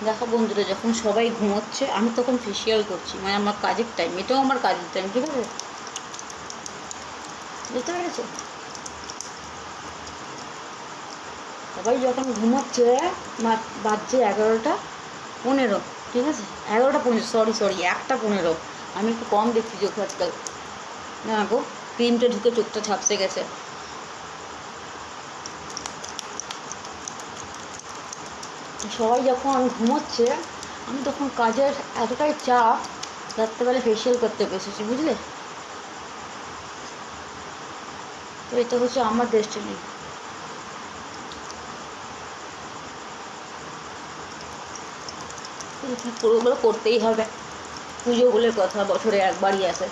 দেখো বন্ধুরা, যখন সবাই ঘুমোচ্ছে আমি তখন ফেসিয়াল করছি, মানে আমার কাজের টাইম, এটাও আমার কাজের টাইম, ঠিক আছে? বুঝতে পেরেছো? সবাই যখন ঘুমোচ্ছে, বাজছে 11টা 15, ঠিক আছে? 11টা 15, সরি 1টা 15। আমি একটু কম দেখছি চোখ আজকাল। না গো, ক্রিমটা ঢুকে চোখটা ঝাপসে গেছে। সবাই যখন ঘুমোচ্ছে আমি তখন কাজের এতটাই চাপ, রাত্রেবেলা ফেসিয়াল করতে বসেছি, বুঝলে? তো এটা হচ্ছে আমার ডেস্টিনি। কী করবো বলো, করতেই হবে। পুজো বলে কথা, বছরে একবারই আসে।